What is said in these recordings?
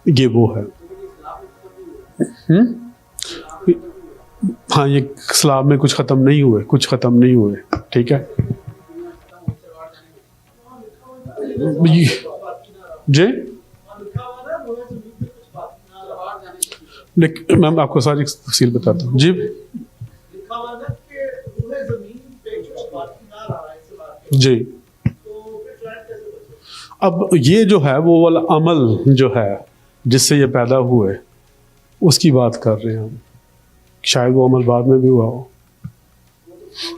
یہ وہ ہے. ہاں یہ اسلام میں کچھ ختم نہیں ہوئے ٹھیک ہے جی. میں آپ کو ساری تفصیل بتاتا ہوں جی. جی اب یہ جو ہے وہ والا عمل جو ہے جس سے یہ پیدا ہوئے اس کی بات کر رہے ہیں ہم. شاید وہ عمل بعد میں بھی ہوا ہو،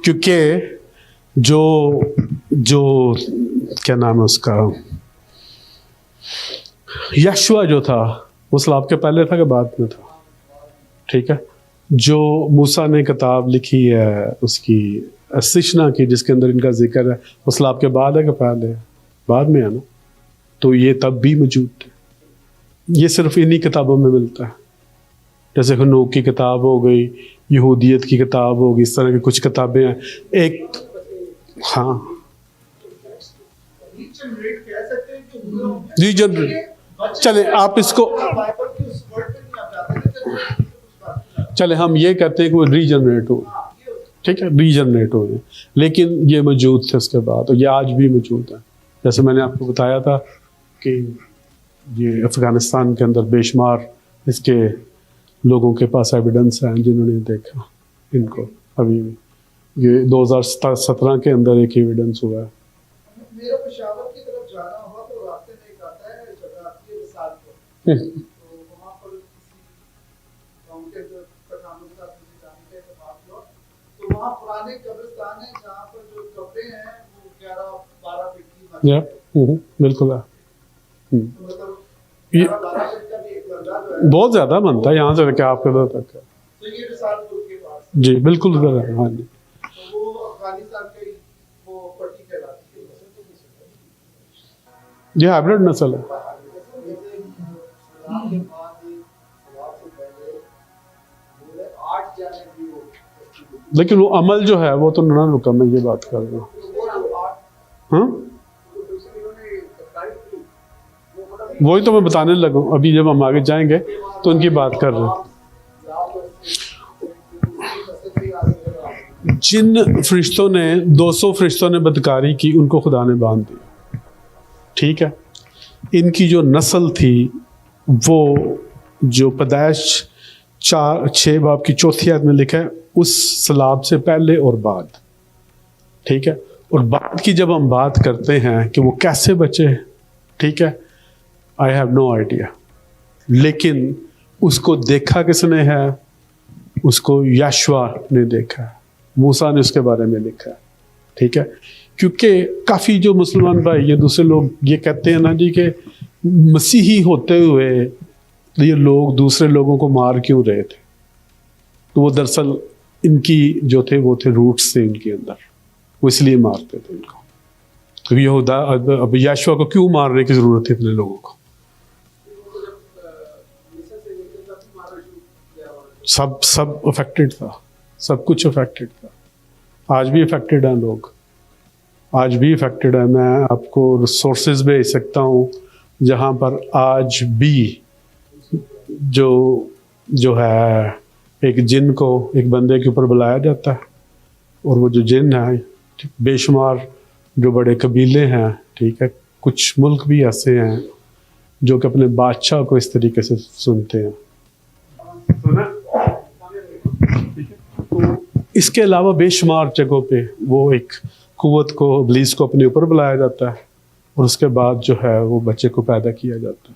کیونکہ جو کیا نام ہے اس کا، یشوا جو تھا وہ اسلام کے پہلے تھا کہ بعد میں تھا؟ ٹھیک ہے. جو موسیٰ نے کتاب لکھی ہے اس کی سشنا کی جس کے اندر ان کا ذکر ہے، وہ اسلام کے بعد ہے کہ پہلے ہے؟ بعد میں ہے نا. تو یہ تب بھی موجود تھے. یہ صرف انہی کتابوں میں ملتا ہے، جیسے ہنوک کی کتاب ہو گئی، یہودیت کی کتاب ہوگی، اس طرح کی کچھ کتابیں ہیں. ایک ہاں ریجنریٹ، چلیں آپ اس کو چلیں ہم یہ کہتے ہیں کہ وہ ریجنریٹ ہو، ٹھیک ہے ریجنریٹ ہو، لیکن یہ موجود تھے اس کے بعد اور یہ آج بھی موجود ہے. جیسے میں نے آپ کو بتایا تھا کہ یہ افغانستان کے اندر بے شمار اس کے لوگوں کے پاس ایویڈنس ہیں جنہوں نے دیکھا ان کو. ابھی یہ 2017 کے اندر ایک ایویڈنس ہوا ہے. میرا پشاور کی طرف جانا ہوا تو راستے میں ایک آتا ہے جگہ آتی ہے وصال کو، تو وہاں پر کسی گاؤں کے پٹھانوں کے ساتھ مجھے جانے کا اتفاق ہوا. تو وہاں پرانے قبرستان ہیں جہاں پر جو قبریں ہیں وہ 11-12 فٹ کی بنی ہیں. بالکل ہے. مطلب 11-12 فٹ کا بھی ایک بندہ جو ہے بہت زیادہ بنتا ہے یہاں سے لے کے آپ کے ادھر تک. تو یہ وصال پور کے پاس جی بالکل ادھر ہے. ہاں جی تو وہ افغانستان کا وہ پٹی کہلاتی ہے. یہ ہائبرڈ نسل ہے. لیکن وہ عمل جو ہے وہ تو نہ رکا. میں یہ بات کر رہا ہوں. ہاں وہی تو میں بتانے لگا ہوں. ابھی جب ہم آگے جائیں گے تو ان کی بات کر رہے ہیں. جن فرشتوں نے 200 فرشتوں نے بدکاری کی ان کو خدا نے باندھ دیا. ٹھیک ہے. ان کی جو نسل تھی وہ جو پیدائش 4-6 باب کی 4 آیت میں لکھا ہے اس سلاب سے پہلے اور بعد. ٹھیک ہے. اور بعد کی جب ہم بات کرتے ہیں کہ وہ کیسے بچے، ٹھیک ہے، آئی ہیو نو آئیڈیا. لیکن اس کو دیکھا کس نے ہے؟ اس کو یشوا نے دیکھا ہے. موسیٰ نے اس کے بارے میں لکھا ہے. ٹھیک ہے. کیونکہ کافی جو مسلمان بھائی یہ دوسرے لوگ یہ کہتے ہیں نا جی کہ مسیحی ہوتے ہوئے یہ لوگ دوسرے لوگوں کو مار کیوں رہے تھے. تو وہ دراصل ان کی جو تھے وہ تھے روٹس تھے ان کے اندر، وہ اس لیے مارتے تھے ان کو. تو یہودا اب یشوا کو کیوں مارنے کی ضرورت تھی اتنے لوگوں کو؟ سب افیکٹڈ تھا، سب کچھ افیکٹڈ تھا. آج بھی افیکٹڈ ہیں لوگ، آج بھی افیکٹڈ ہے. میں آپ کو ریسورسز بھیج سکتا ہوں جہاں پر آج بھی جو ہے ایک جن کو ایک بندے کے اوپر بلایا جاتا ہے اور وہ جو جن ہے بے شمار جو بڑے قبیلے ہیں، ٹھیک ہے، کچھ ملک بھی ایسے ہیں جو کہ اپنے بادشاہ کو اس طریقے سے سنتے ہیں. تو اس کے علاوہ بے شمار جگہوں پہ وہ ایک قوت کو ابلیس کو اپنے اوپر بلایا جاتا ہے اور اس کے بعد جو ہے وہ بچے کو پیدا کیا جاتا ہے.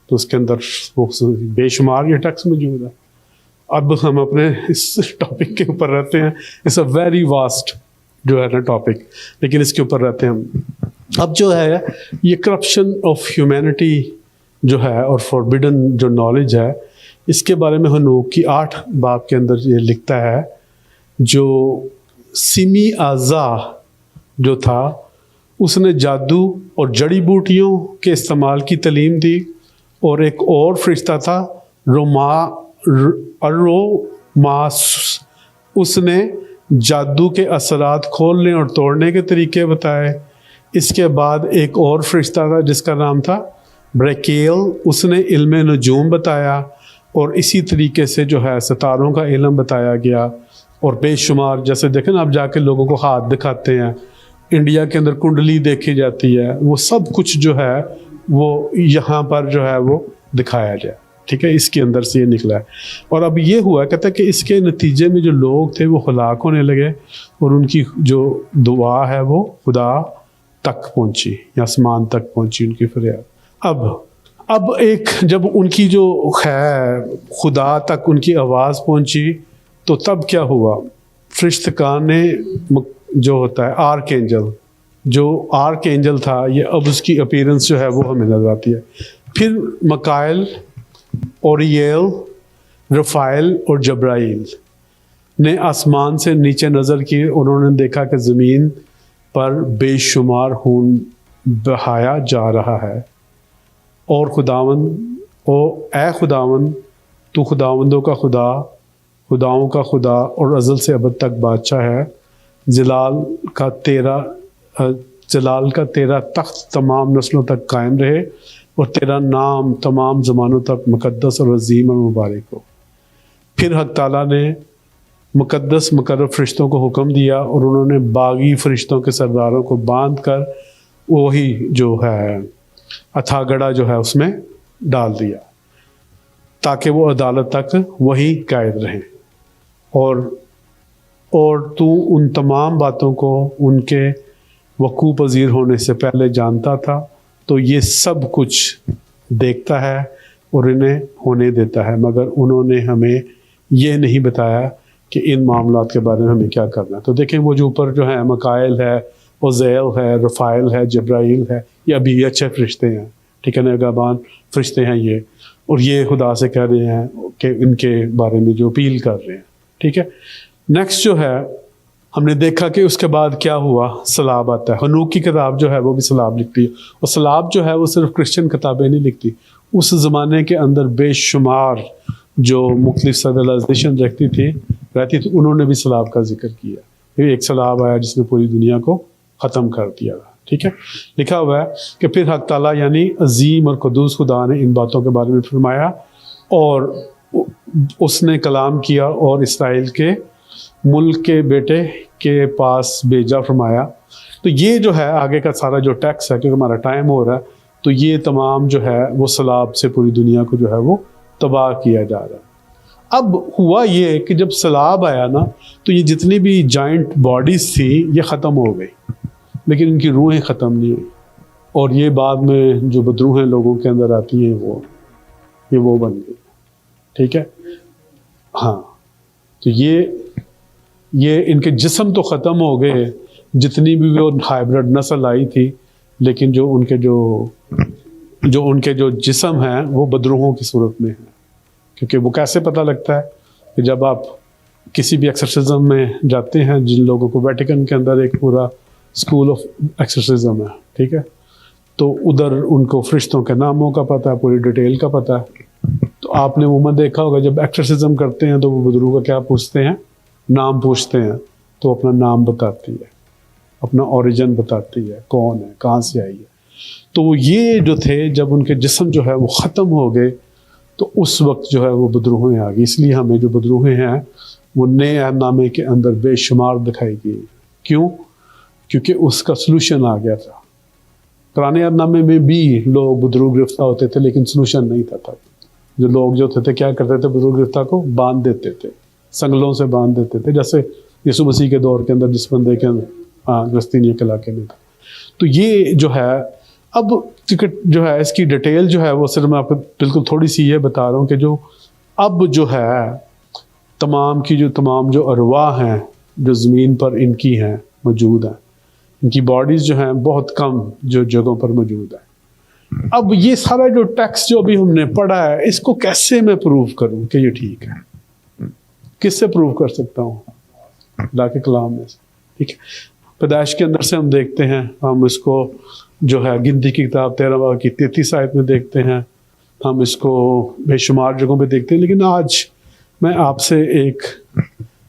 تو اس کے اندر وہ بے شمار یہ ٹیکس موجود ہے. اب ہم اپنے اس ٹاپک کے اوپر رہتے ہیں. اٹس اے ویری واسٹ جو ہے نا ٹاپک، لیکن اس کے اوپر رہتے ہیں ہم. اب جو ہے یہ کرپشن آف ہیومینٹی جو ہے اور فوربیڈن جو نالج ہے، اس کے بارے میں ہنوک کی 8 باب کے اندر یہ لکھتا ہے. جو سیمی آزا جو تھا اس نے جادو اور جڑی بوٹیوں کے استعمال کی تعلیم دی، اور ایک اور فرشتہ تھا ماس، اس نے جادو کے اثرات کھولنے اور توڑنے کے طریقے بتائے. اس کے بعد ایک اور فرشتہ تھا جس کا نام تھا بریکیل اس نے علم نجوم بتایا، اور اسی طریقے سے جو ہے ستاروں کا علم بتایا گیا، اور بے شمار جیسے دیکھیں نا آپ جا کے لوگوں کو ہاتھ دکھاتے ہیں، انڈیا کے اندر کنڈلی دیکھی جاتی ہے، وہ سب کچھ جو ہے وہ یہاں پر جو ہے وہ دکھایا جائے، ٹھیک ہے، اس کے اندر سے یہ نکلا ہے۔ اور اب یہ ہوا کہتا ہے کہ اس کے نتیجے میں جو لوگ تھے وہ ہلاک ہونے لگے، اور ان کی جو دعا ہے وہ خدا تک پہنچی، یا آسمان تک پہنچی ان کی فریاد۔ اب ایک جب ان کی جو ہے خدا تک ان کی آواز پہنچی تو تب کیا ہوا، فرشتگان نے جو ہوتا ہے آرک اینجل تھا، یہ اب اس کی اپیرنس جو ہے وہ ہمیں نظر آتی ہے۔ پھر مکائل، اوریل، رفائل اور جبرائیل نے آسمان سے نیچے نظر کی، انہوں نے دیکھا کہ زمین پر بے شمار خون بہایا جا رہا ہے، اور اے خداوند تو خداوندوں کا خدا، خداؤں کا خدا، اور ازل سے ابد تک بادشاہ ہے، جلال کا تیرا تخت تمام نسلوں تک قائم رہے، اور تیرا نام تمام زمانوں تک مقدس اور عظیم اور مبارک ہو۔ پھر حق تعالیٰ نے مقدس مقرب فرشتوں کو حکم دیا، اور انہوں نے باغی فرشتوں کے سرداروں کو باندھ کر وہی جو ہے اتھاگڑا جو ہے اس میں ڈال دیا، تاکہ وہ عدالت تک وہی قائد رہیں، اور تو ان تمام باتوں کو ان کے وقوع پذیر ہونے سے پہلے جانتا تھا، تو یہ سب کچھ دیکھتا ہے اور انہیں ہونے دیتا ہے، مگر انہوں نے ہمیں یہ نہیں بتایا کہ ان معاملات کے بارے میں ہمیں کیا کرنا ہے۔ تو دیکھیں وہ جو اوپر جو ہے مکائل ہے، اوزیل ہے، رفائل ہے، جبرائیل ہے، یہ ابھی اچھے فرشتے ہیں، ٹھیک ہے، نگہبان فرشتے ہیں یہ، اور یہ خدا سے کہہ رہے ہیں کہ ان کے بارے میں جو اپیل کر رہے ہیں، ٹھیک ہے۔ نیکسٹ جو ہے ہم نے دیکھا کہ اس کے بعد کیا ہوا، سلاب آتا ہے۔ حنوک کی کتاب جو ہے وہ بھی سلاب لکھتی ہے، اور سلاب جو ہے وہ صرف کرسچن کتابیں نہیں لکھتی، اس زمانے کے اندر بے شمار جو مختلف سویلائزیشن رہتی تھی انہوں نے بھی سلاب کا ذکر کیا۔ پھر ایک سلاب آیا جس نے پوری دنیا کو ختم کر دیا، ٹھیک ہے۔ لکھا ہوا ہے کہ پھر حق تعالیٰ یعنی عظیم اور قدوس خدا نے ان باتوں کے بارے میں فرمایا، اور اس نے کلام کیا اور اسرائیل کے ملک کے بیٹے کے پاس بھیجا فرمایا۔ تو یہ جو ہے آگے کا سارا جو ٹیکس ہے، کیونکہ ہمارا ٹائم ہو رہا ہے، تو یہ تمام جو ہے وہ سیلاب سے پوری دنیا کو جو ہے وہ تباہ کیا جا رہا ہے۔ اب ہوا یہ کہ جب سیلاب آیا نا، تو یہ جتنی بھی جائنٹ باڈیز تھی یہ ختم ہو گئی، لیکن ان کی روحیں ختم نہیں ہوئی، اور یہ بعد میں جو بدروہیں لوگوں کے اندر آتی ہیں وہ بن گئی، ٹھیک ہے۔ ہاں، تو یہ ان کے جسم تو ختم ہو گئے، جتنی بھی وہ ہائیبرڈ نسل آئی تھی، لیکن جو ان کے جو جسم ہیں وہ بدروہوں کی صورت میں ہیں۔ کیونکہ وہ کیسے پتہ لگتا ہے کہ جب آپ کسی بھی ایکسرسزم میں جاتے ہیں، جن لوگوں کو ویٹیکن کے اندر ایک پورا اسکول آف ایکسرسزم ہے، ٹھیک ہے، تو ادھر ان کو فرشتوں کے ناموں کا پتہ ہے، پوری ڈیٹیل کا پتہ ہے۔ تو آپ نے عموماً دیکھا ہوگا جب ایکسرسزم کرتے ہیں تو وہ بدروہ کا کیا پوچھتے ہیں، نام پوچھتے ہیں، تو اپنا نام بتاتی ہے، اپنا اوریجن بتاتی ہے، کون ہے، کہاں سے آئی ہے۔ تو یہ جو تھے جب ان کے جسم جو ہے وہ ختم ہو گئے، تو اس وقت جو ہے وہ بدروہیں آ گئی۔ اس لیے ہمیں جو بدروہیں ہیں وہ نئے عہد نامے کے اندر بے شمار دکھائی گئی۔ کیوں؟ کیونکہ اس کا سلوشن آ گیا تھا۔ پرانے عہد نامے میں بھی لوگ بدروہ گرفتہ ہوتے تھے، لیکن سلوشن نہیں تھا۔ جو لوگ جو تھے کیا کرتے تھے، بدروہ گرفتہ کو باندھ دیتے تھے، سنگلوں سے باندھ دیتے تھے، جیسے یسوع مسیح کے دور کے اندر جس بندے کے اندر گستینیہ کے علاقے میں تھا۔ تو یہ جو ہے اب جو ہے اس کی ڈیٹیل جو ہے وہ صرف میں آپ کو بالکل تھوڑی سی یہ بتا رہا ہوں کہ جو اب جو ہے تمام جو ارواح ہیں جو زمین پر ان کی ہیں موجود ہیں، ان کی باڈیز جو ہیں بہت کم جو جگہوں پر موجود ہیں۔ اب یہ سارا جو ٹیکسٹ جو ابھی ہم نے پڑھا ہے، اس کو کیسے میں پروف کروں کہ یہ ٹھیک ہے؟ کس سے پروف کر سکتا ہوں؟ اللہ کے کلام میں سے، ٹھیک ہے۔ پیدائش کے اندر سے ہم دیکھتے ہیں، ہم اس کو جو ہے گنتی کی کتاب 13 کی 33 آیت میں دیکھتے ہیں، ہم اس کو بے شمار جگہوں پہ دیکھتے ہیں۔ لیکن آج میں آپ سے ایک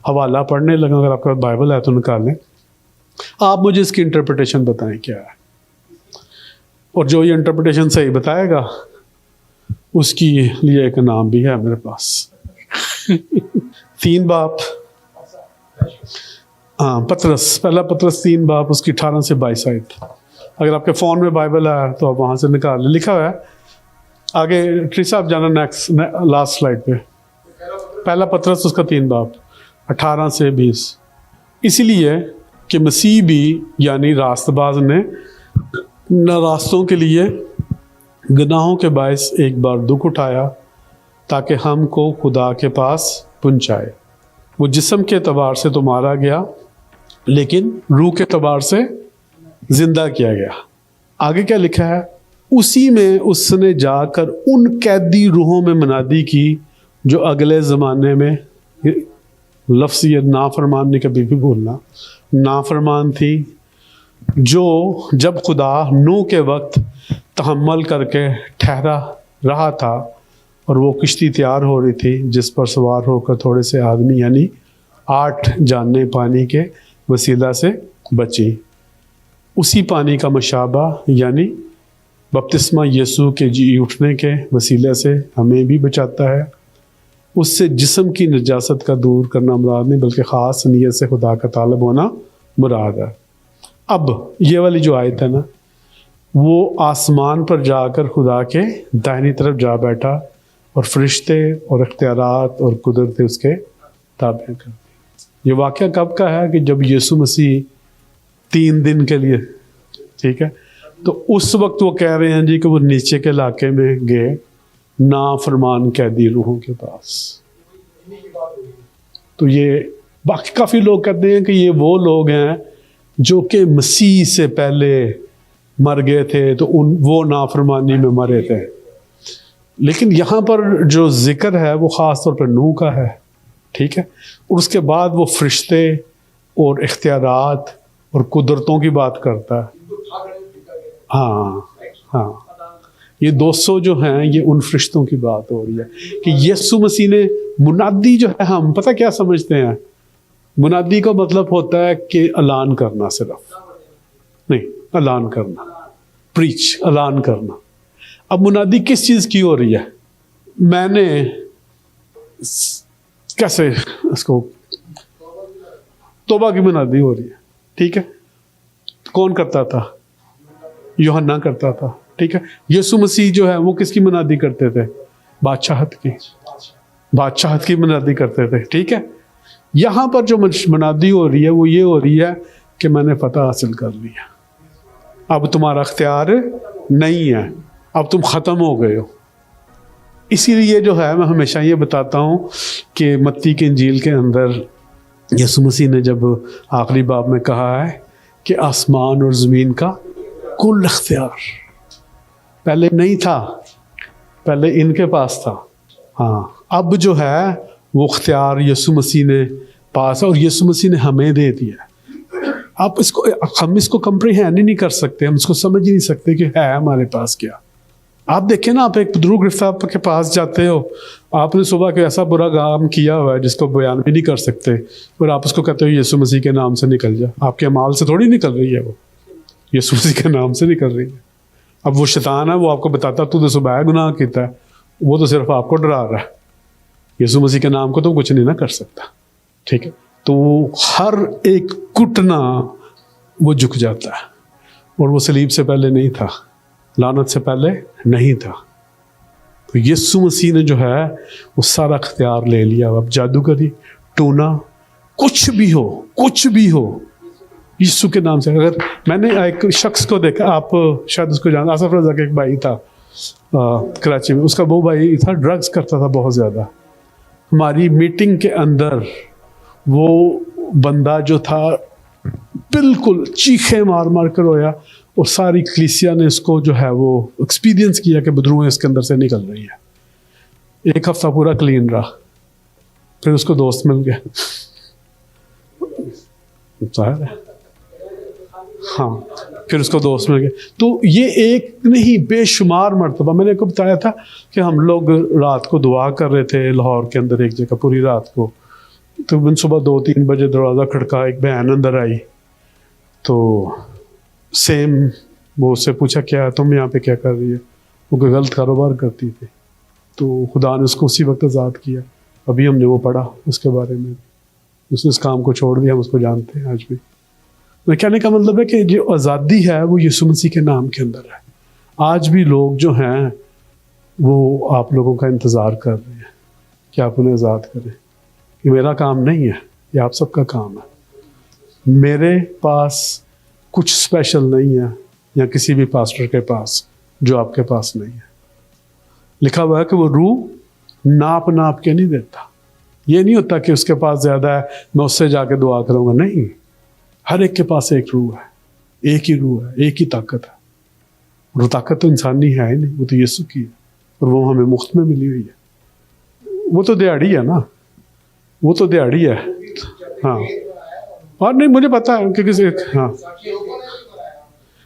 حوالہ پڑھنے لگا، اگر آپ کا بائبل ہے تو نکال لیں، آپ مجھے اس کی انٹرپریٹیشن بتائیں کیا ہے۔ اور جو یہ انٹرپریٹیشن صحیح بتائے گا اس کی لیے ایک انعام بھی ہے میرے پاس. 3 باب، ہاں پطرس، پہلا پطرس 3 باب اس کی 18 سے 22 آیت. اگر آپ کے فون میں بائبل ہے تو آپ وہاں سے نکال لیں، لکھا ہوا ہے آگے. ٹری صاحب جانا نیکسٹ لاسٹ سلائڈ پہ. پہلا پطرس اس کا 3 باب 18 سے 20. اسی لیے کہ مسیح بھی یعنی راست باز نے نہ راستوں کے لیے گناہوں کے باعث ایک بار دکھ اٹھایا تاکہ ہم کو خدا کے پاس پہنچائے. وہ جسم کے اعتبار سے تو مارا گیا لیکن روح کے اعتبار سے زندہ کیا گیا. آگے کیا لکھا ہے؟ اسی میں اس نے جا کر ان قیدی روحوں میں منادی کی جو اگلے زمانے میں، لفظ یہ نافرمان نہیں کبھی بھی بھولنا، نافرمان تھی، جو جب خدا نوح کے وقت تحمل کر کے ٹھہرا رہا تھا اور وہ کشتی تیار ہو رہی تھی جس پر سوار ہو کر تھوڑے سے آدمی یعنی 8 جانیں پانی کے وسیلہ سے بچی. اسی پانی کا مشابہ یعنی بپتسمہ یسوع کے جی اٹھنے کے وسیلے سے ہمیں بھی بچاتا ہے. اس سے جسم کی نجاست کا دور کرنا مراد نہیں بلکہ خاص نیت سے خدا کا طالب ہونا مراد ہے. اب یہ والی جو آیت ہے نا، وہ آسمان پر جا کر خدا کے دائنی طرف جا بیٹھا اور فرشتے اور اختیارات اور قدرتیں اس کے تابع کرتی. یہ واقعہ کب کا ہے؟ کہ جب یسوع مسیح 3 دن کے لیے، ٹھیک ہے، تو اس وقت وہ کہہ رہے ہیں جی کہ وہ نیچے کے علاقے میں گئے نافرمان قیدی روحوں کے پاس. تو یہ باقی کافی لوگ کہتے ہیں کہ یہ وہ لوگ ہیں جو کہ مسیح سے پہلے مر گئے تھے تو وہ نافرمانی میں مرے تھے. لیکن یہاں پر جو ذکر ہے وہ خاص طور پر نوح کا ہے، ٹھیک ہے، اور اس کے بعد وہ فرشتے اور اختیارات اور قدرتوں کی بات کرتا ہے. ہاں ہاں، یہ 200 جو ہیں یہ ان فرشتوں کی بات ہو رہی ہے کہ یسوع مسیح نے منادی جو ہے، ہم پتہ کیا سمجھتے ہیں منادی کا مطلب ہوتا ہے کہ اعلان کرنا، صرف نہیں، اعلان کرنا، پریچ، اعلان کرنا. اب منادی کس چیز کی ہو رہی ہے؟ میں نے کیسے اس کو توبہ کی منادی ہو رہی ہے، ٹھیک ہے. کون کرتا تھا؟ یوحنا کرتا تھا، ٹھیک ہے. یسوع مسیح جو ہے وہ کس کی منادی کرتے تھے؟ بادشاہت کی، بادشاہت کی منادی کرتے تھے، ٹھیک ہے. یہاں پر جو منادی ہو رہی ہے وہ یہ ہو رہی ہے کہ میں نے فتح حاصل کر لیا، اب تمہارا اختیار نہیں ہے، اب تم ختم ہو گئے ہو. اسی لیے جو ہے میں ہمیشہ یہ بتاتا ہوں کہ متی کی انجیل کے اندر یسوع مسیح نے جب آخری باب میں کہا ہے کہ آسمان اور زمین کا کل اختیار پہلے نہیں تھا، پہلے ان کے پاس تھا. ہاں، اب جو ہے وہ اختیار یسوع مسیح نے پاس ہے اور یسوع مسیح نے ہمیں دے دیا. آپ اس کو، ہم اس کو کمپریہینڈ ہی نہیں کر سکتے، ہم اس کو سمجھ ہی نہیں سکتے کہ ہے ہمارے پاس کیا. آپ دیکھیں نا، آپ ایک بزرگ گرفتہ کے پاس جاتے ہو، آپ نے صبح کے ایسا برا کام کیا ہوا ہے جس کو بیان بھی نہیں کر سکتے، اور آپ اس کو کہتے ہو یسوع مسیح کے نام سے نکل جا. آپ کے اعمال سے تھوڑی نکل رہی ہے، وہ یسوع مسیح کے نام سے نکل رہی ہے. اب وہ شیطان ہے، وہ آپ کو بتاتا تو صبح گناہ کیتا ہے، وہ تو صرف آپ کو ڈرا رہا ہے. یسوع مسیح کے نام کو تو کچھ نہیں نہ کر سکتا، ٹھیک ہے. تو ہر ایک گھٹنا وہ جھک جاتا ہے، اور وہ صلیب سے پہلے نہیں تھا، لعنت سے پہلے نہیں تھا. تو یسوع مسیح نے جو ہے وہ سارا اختیار لے لیا. اب جادوگری، ٹونا، کچھ بھی ہو، کچھ بھی ہو، یسوع کے نام سے. اگر میں نے ایک شخص کو دیکھا، آپ شاید اس کو جانتے، آصف رضا کا ایک بھائی تھا کراچی میں، اس کا وہ بھائی تھا ڈرگز کرتا تھا بہت زیادہ. ہماری میٹنگ کے اندر وہ بندہ جو تھا بالکل چیخیں مار مار کر رویا، اور ساری کلیسیا نے اس کو جو ہے وہ ایکسپیرینس کیا کہ بدروہیں اس کے اندر سے نکل رہی ہے. 1 ہفتہ پورا کلین رہا، پھر اس کو دوست مل گیا. ہاں، پھر اس کو دوست مل گیا. تو یہ ایک نہیں، بے شمار مرتبہ میں نے کو بتایا تھا کہ ہم لوگ رات کو دعا کر رہے تھے لاہور کے اندر ایک جگہ پوری رات کو. تو من صبح 2-3 بجے دروازہ کھڑکا، ایک بہن اندر آئی، تو سیم وہ اس سے پوچھا کیا تم یہاں پہ کیا کر رہی ہے؟ وہ کوئی غلط کاروبار کرتی تھی، تو خدا نے اس کو اسی وقت آزاد کیا. ابھی ہم نے وہ پڑھا اس کے بارے میں، اس نے اس کام کو چھوڑ دیا، ہم اس کو جانتے ہیں آج بھی. میں کہنے کا مطلب ہے کہ جو آزادی ہے وہ یسوع مسیح کے نام کے اندر ہے. آج بھی لوگ جو ہیں وہ آپ لوگوں کا انتظار کر رہے ہیں کہ آپ انہیں آزاد کریں. یہ میرا کام نہیں ہے، یہ آپ سب کا کام ہے. میرے پاس کچھ اسپیشل نہیں ہے، یا کسی بھی پاسٹر کے پاس جو آپ کے پاس نہیں ہے. لکھا ہوا ہے کہ وہ روح ناپ ناپ کے نہیں دیتا. یہ نہیں ہوتا کہ اس کے پاس زیادہ ہے میں اس سے جا کے دعا کروں گا. نہیں، ہر ایک کے پاس ایک روح ہے، ایک ہی روح ہے، ایک ہی طاقت ہے. اور وہ طاقت تو انسانی ہے ہی نہیں، وہ تو یسوع کی ہے، اور وہ ہمیں مفت میں ملی ہوئی ہے. وہ تو دیہڑی ہے نا، وہ تو دیہڑی ہے. ہاں، اور نہیں مجھے پتا ہے کہ کسی ہاں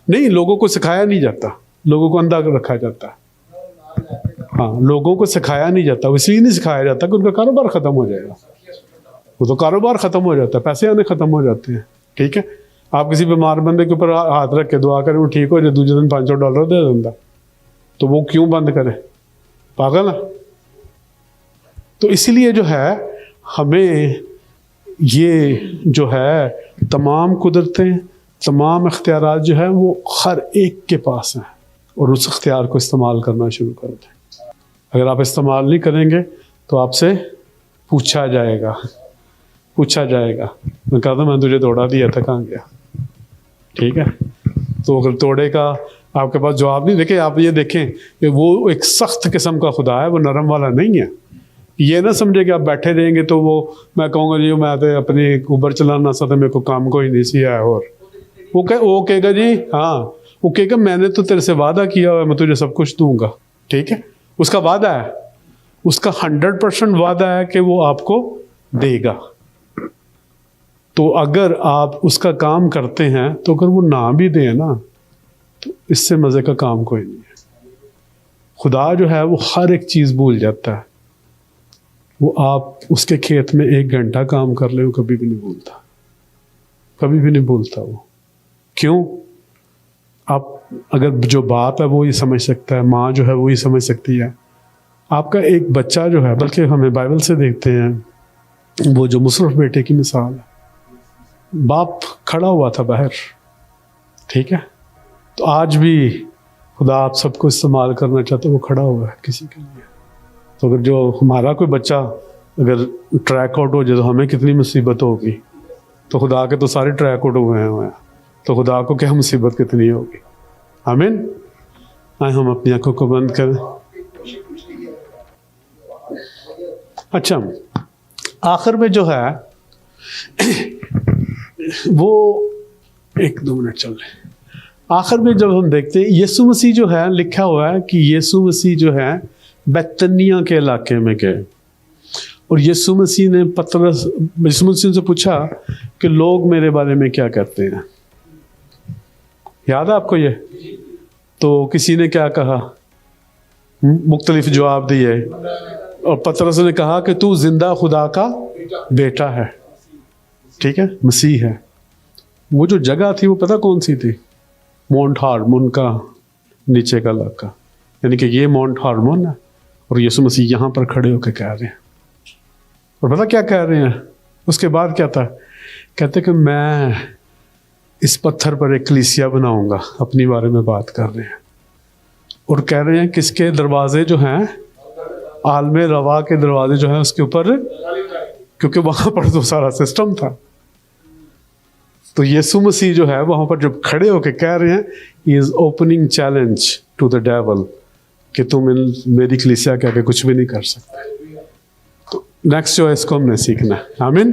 نہیں، لوگوں کو سکھایا نہیں جاتا، لوگوں کو اندھا رکھا جاتا ہے. ہاں، لوگوں کو سکھایا نہیں جاتا. وہ اس لیے نہیں سکھایا جاتا کہ ان کا کاروبار ختم ہو جائے گا. وہ تو کاروبار ختم ہو جاتا ہے، پیسے آنے ختم ہو جاتے ہیں. ٹھیک ہے، آپ کسی بیمار بندے کے اوپر ہاتھ رکھ کے دعا کریں وہ ٹھیک ہو جائے، دوسرے دن $500 دے دیتا، تو وہ کیوں بند کرے؟ پاگل ہے. تو اسی لیے جو ہے ہمیں یہ جو ہے تمام قدرتیں، تمام اختیارات جو ہے وہ ہر ایک کے پاس ہیں، اور اس اختیار کو استعمال کرنا شروع کر دیں. اگر آپ استعمال نہیں کریں گے تو آپ سے پوچھا جائے گا. میں کہتا میں تجھے دوڑا دیا تھا، کہاں گیا؟ ٹھیک ہے، تو اگر توڑے کا آپ کے پاس جواب نہیں. دیکھیں، آپ یہ دیکھیں کہ وہ ایک سخت قسم کا خدا ہے، وہ نرم والا نہیں ہے. یہ نہ سمجھے کہ آپ بیٹھے رہیں گے تو وہ میں کہوں گا جی میں تو اپنی اوبر چلانا سا تھا، میرے کو کام کوئی نہیں سی ہے. اور وہ کہے گا جی ہاں، وہ کہے گا میں نے تو تیرے سے وعدہ کیا ہوا ہے، میں تجھے سب کچھ دوں گا. ٹھیک ہے، اس کا وعدہ ہے، اس کا 100% وعدہ ہے کہ وہ آپ کو دے گا. تو اگر آپ اس کا کام کرتے ہیں تو اگر وہ نہ بھی دیں نا تو اس سے مزے کا کام کوئی نہیں ہے. خدا جو ہے وہ ہر ایک چیز بھول جاتا ہے. وہ آپ اس کے کھیت میں 1 گھنٹہ کام کر لیں وہ کبھی بھی نہیں بھولتا، کبھی بھی نہیں بھولتا. وہ کیوں؟ آپ اگر جو باپ ہے وہ یہ سمجھ سکتا ہے، ماں جو ہے وہ یہ سمجھ سکتی ہے. آپ کا ایک بچہ جو ہے، بلکہ ہمیں بائبل سے دیکھتے ہیں وہ جو مصرف بیٹے کی مثال ہے، باپ کھڑا ہوا تھا باہر. ٹھیک ہے، تو آج بھی خدا آپ سب کو استعمال کرنا چاہتا ہے، وہ کھڑا ہوا ہے کسی کے لیے. تو اگر جو ہمارا کوئی بچہ اگر ٹریک آؤٹ ہو جائے تو ہمیں کتنی مصیبت ہوگی. تو خدا کے تو سارے ٹریک آؤٹ ہوئے ہیں، تو خدا کو کیا مصیبت کتنی ہوگی. آمین. آئے ہم اپنی آنکھوں کو بند کریں. اچھا، آخر میں جو ہے وہ 1-2 منٹ چل رہے. آخر میں جب ہم دیکھتے ہیں یسوع مسیح جو ہے، لکھا ہوا ہے کہ یسوع مسیح جو ہے بیتنیہ کے علاقے میں گئے، اور یسوع مسیح نے یسوع مسیح سے پوچھا کہ لوگ میرے بارے میں کیا کہتے ہیں. یاد ہے آپ کو یہ؟ تو کسی نے کیا کہا؟ مختلف جواب دیے، اور پترس نے کہا کہ تو زندہ خدا کا بیٹا ہے. ٹھیک ہے، مسیح ہے. وہ جو جگہ تھی وہ پتہ کون سی تھی؟ مونٹ ہارمون کا نیچے کا علاقہ. یعنی کہ یہ مونٹ ہارمون ہے، اور یسوع مسیح یہاں پر کھڑے ہو کے کہہ رہے ہیں. اور پتہ کیا کہہ رہے ہیں؟ اس کے بعد کیا تھا؟ کہتے کہ میں اس پتھر پر ایک کلیسیا بناؤں گا. اپنی بارے میں بات کر رہے ہیں، اور کہہ رہے ہیں کس کے دروازے جو ہیں؟ عالم روا کے دروازے جو ہیں اس کے اوپر، کیونکہ وہاں پر تو سارا سسٹم تھا. تو یسوع مسیح جو ہے وہاں پر جب کھڑے ہو کے کہہ رہے ہیں he is opening challenge to the duel کہ تم میری کلیسیا کہہ کے کچھ بھی نہیں کر سکتے. تو نیکسٹ جو ہے اس کو ہم نے سیکھنا ہے. آمین.